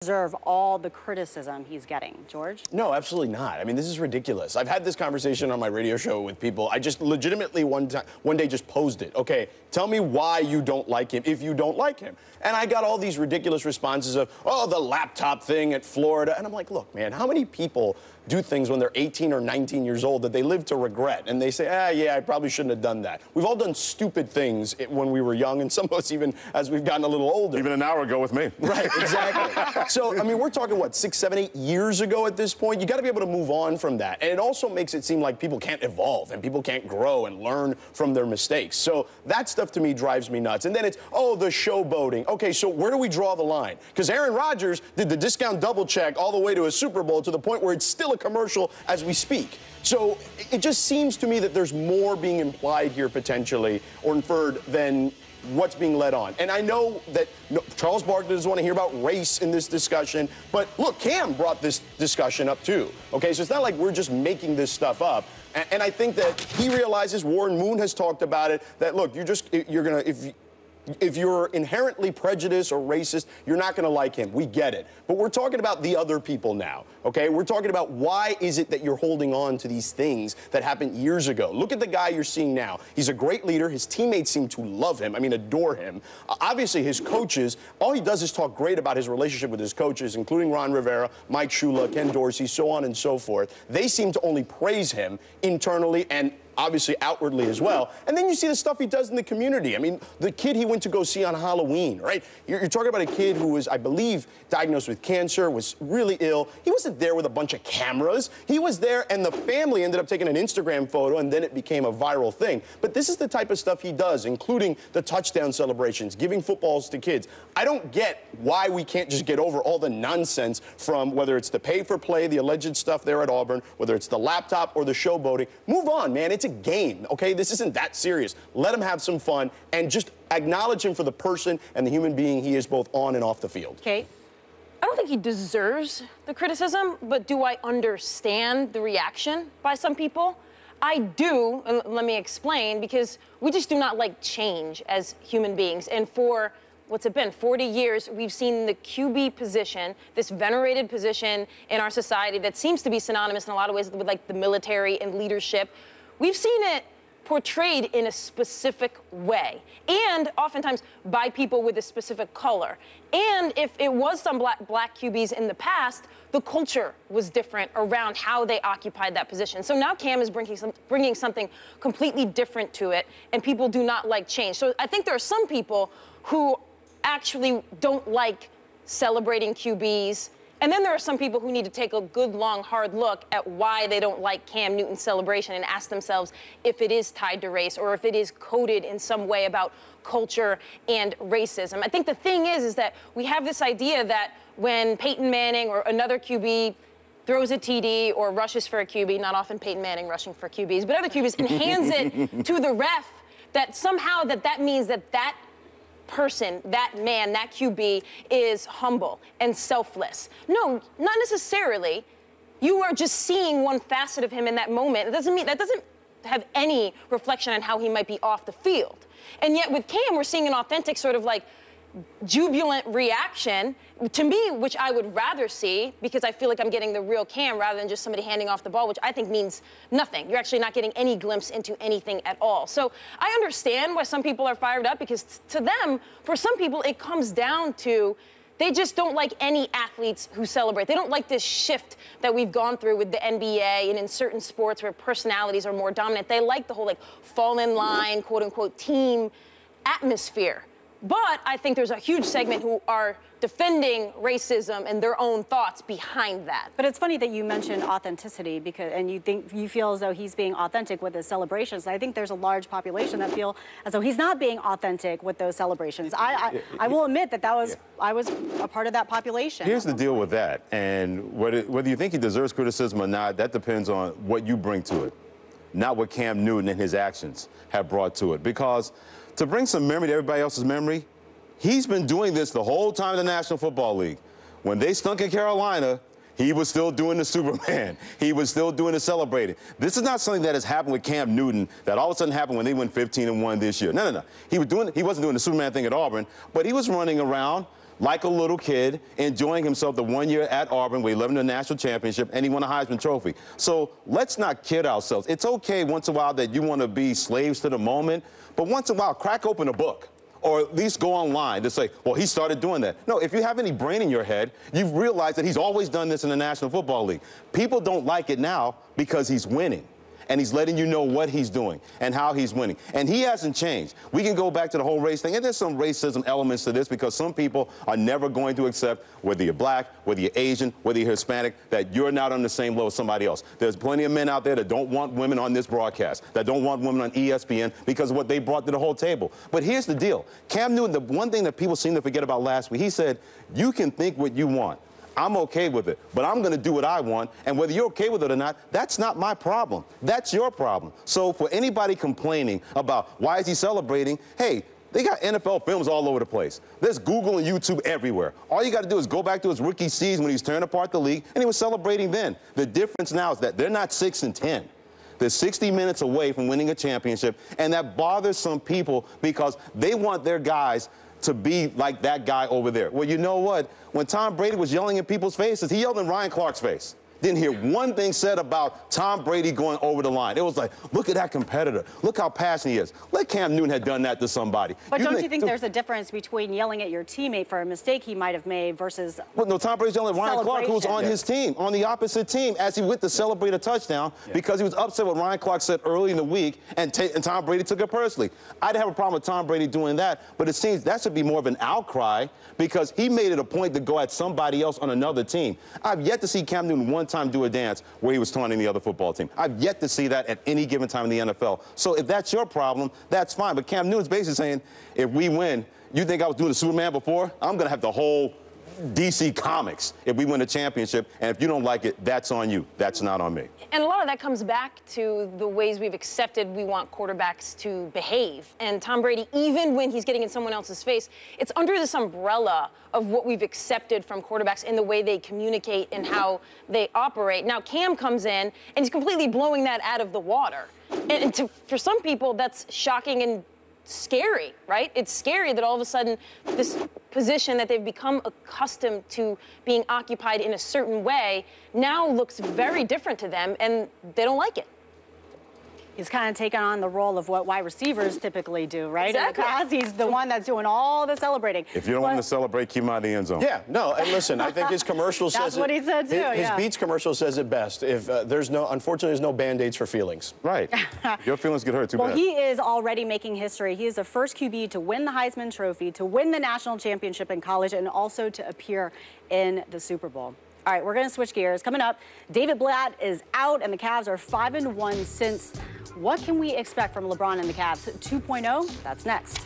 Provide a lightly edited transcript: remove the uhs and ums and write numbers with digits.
deserve all the criticism he's getting. George? No, absolutely not. I mean, this is ridiculous. I've had this conversation on my radio show with people. I just legitimately one day just posed it. Okay, tell me why you don't like him if you don't like him. And I got all these ridiculous responses of, oh, the laptop thing at Florida. And I'm like, look, man, how many people do things when they're 18 or 19 years old that they live to regret? And they say, yeah, I probably shouldn't have done that. We've all done stupid things when we were young, and some of us even as we've gotten a little older. Even an hour ago with me. Right, exactly. So, I mean, we're talking, what, 6, 7, 8 years ago at this point? You got to be able to move on from that. And it also makes it seem like people can't evolve and people can't grow and learn from their mistakes. So that stuff to me drives me nuts. And then it's, oh, the showboating. Okay, so where do we draw the line? Because Aaron Rodgers did the discount double check all the way to a Super Bowl to the point where it's still a commercial as we speak. So it just seems to me that there's more being implied here potentially or inferred than what's being led on. And I know that Charles Barkley doesn't want to hear about race in this discussion, but look, Cam brought this discussion up too. Okay, so it's not like we're just making this stuff up. And I think that he realizes, Warren Moon has talked about it, that look, you're gonna, if you're inherently prejudiced or racist, you're not going to like him. We get it. But we're talking about the other people now, okay? We're talking about why is it that you're holding on to these things that happened years ago. Look at the guy you're seeing now. He's a great leader. His teammates seem to love him, I mean, adore him. Obviously, his coaches, all he does is talk great about his relationship with his coaches, including Ron Rivera, Mike Shula, Ken Dorsey, so on and so forth. They seem to only praise him internally and obviously outwardly as well. And then you see the stuff he does in the community. I mean, the kid he went to go see on Halloween, right? You're talking about a kid who was, I believe, diagnosed with cancer, was really ill. He wasn't there with a bunch of cameras. He was there, and the family ended up taking an Instagram photo, and then it became a viral thing. But this is the type of stuff he does, including the touchdown celebrations, giving footballs to kids. I don't get why we can't just get over all the nonsense from whether it's the pay-for-play, the alleged stuff there at Auburn, whether it's the laptop or the showboating. Move on, man. It's a game, okay? This isn't that serious. Let him have some fun and just acknowledge him for the person and the human being he is both on and off the field. Kate? I don't think he deserves the criticism, but do I understand the reaction by some people? I do, and let me explain, because we just do not like change as human beings. And for what's it been, 40 years, we've seen the QB position, this venerated position in our society that seems to be synonymous in a lot of ways with like the military and leadership. We've seen it portrayed in a specific way, and oftentimes by people with a specific color. And if it was some black QBs in the past, the culture was different around how they occupied that position. So now Cam is bringing something completely different to it, and people do not like change. So I think there are some people who actually don't like celebrating QBs. And then there are some people who need to take a good, long, hard look at why they don't like Cam Newton's celebration and ask themselves if it is tied to race or if it is coded in some way about culture and racism. I think the thing is that we have this idea that when Peyton Manning or another QB throws a TD or rushes for a QB, not often Peyton Manning rushing for QBs, but other QBs, and hands it to the ref, that somehow that means that person, that man, that QB is humble and selfless. No, not necessarily. You are just seeing one facet of him in that moment. That doesn't have any reflection on how he might be off the field. And yet with Cam, we're seeing an authentic sort of like jubilant reaction to me, which I would rather see, because I feel like I'm getting the real Cam rather than just somebody handing off the ball, which I think means nothing. You're actually not getting any glimpse into anything at all. So I understand why some people are fired up, because to them, for some people, it comes down to they just don't like any athletes who celebrate. They don't like this shift that we've gone through with the NBA and in certain sports where personalities are more dominant. They like the whole like fall in line, quote unquote, team atmosphere. But I think there's a huge segment who are defending racism and their own thoughts behind that. But it's funny that you mentioned authenticity, and you feel as though he's being authentic with his celebrations. I think there's a large population that feel as though he's not being authentic with those celebrations. I will admit that I was a part of that population. Here's the deal with that, and whether you think he deserves criticism or not, that depends on what you bring to it, not what Cam Newton and his actions have brought to it. Because to bring some memory to everybody else's memory, he's been doing this the whole time in the National Football League. When they stunk in Carolina, he was still doing the Superman. He was still doing the celebrating. This is not something that has happened with Cam Newton that all of a sudden happened when they went 15-1 this year. No. He wasn't doing the Superman thing at Auburn, but he was running around like a little kid, enjoying himself the 1 year at Auburn where he led in the national championship and he won a Heisman Trophy. So let's not kid ourselves. It's okay once in a while that you want to be slaves to the moment, but once in a while, crack open a book. Or at least go online to say, well, he started doing that. No, if you have any brain in your head, you've realized that he's always done this in the National Football League. People don't like it now because he's winning. And he's letting you know what he's doing and how he's winning. And he hasn't changed. We can go back to the whole race thing. And there's some racism elements to this because some people are never going to accept, whether you're black, whether you're Asian, whether you're Hispanic, that you're not on the same level as somebody else. There's plenty of men out there that don't want women on this broadcast, that don't want women on ESPN because of what they brought to the whole table. But here's the deal. Cam Newton, the one thing that people seem to forget about last week, he said, you can think what you want. I'm okay with it, but I'm going to do what I want, and whether you're okay with it or not, that's not my problem. That's your problem. So for anybody complaining about why is he celebrating, hey, they got NFL films all over the place. There's Google and YouTube everywhere. All you got to do is go back to his rookie season when he was tearing apart the league, and he was celebrating then. The difference now is that they're not 6-10. They're 60 minutes away from winning a championship, and that bothers some people because they want their guys to be like that guy over there. Well, you know what? When Tom Brady was yelling in people's faces, he yelled in Ryan Clark's face. Didn't hear one thing said about Tom Brady going over the line. It was like, look at that competitor. Look how passionate he is. Let Cam Newton have done that to somebody. But don't you think there's a difference between yelling at your teammate for a mistake he might have made versus well, no, Tom Brady's yelling at Ryan Clark, who was on his team, on the opposite team, as he went to celebrate a touchdown because he was upset with what Ryan Clark said early in the week, and Tom Brady took it personally. I didn't have a problem with Tom Brady doing that, but it seems that should be more of an outcry because he made it a point to go at somebody else on another team. I've yet to see Cam Newton one time do a dance where he was taunting the other football team. I've yet to see that at any given time in the NFL. So if that's your problem, that's fine. But Cam Newton's basically saying, if we win, you think I was doing the Superman before? I'm going to have the whole DC Comics if we win a championship. And if you don't like it, that's on you. That's not on me. And a lot of that comes back to the ways we've accepted we want quarterbacks to behave. And Tom Brady, even when he's getting in someone else's face, it's under this umbrella of what we've accepted from quarterbacks in the way they communicate and how they operate. Now, Cam comes in, and he's completely blowing that out of the water. And for some people, that's shocking and scary, right? It's scary that all of a sudden this position that they've become accustomed to being occupied in a certain way now looks very different to them, and they don't like it. He's kind of taken on the role of what wide receivers typically do, right? Exactly. In the past, he's the one that's doing all the celebrating. If you don't want to celebrate, keep him out of the end zone. Yeah, no, and listen, I think his commercial says That's what he said, too, His Beats commercial says it best. If unfortunately, there's no Band-Aids for feelings. Right. Your feelings get hurt too bad. Well, he is already making history. He is the first QB to win the Heisman Trophy, to win the national championship in college, and also to appear in the Super Bowl. All right, we're going to switch gears. Coming up, David Blatt is out, and the Cavs are 5-1 since. What can we expect from LeBron and the Cavs 2.0? That's next.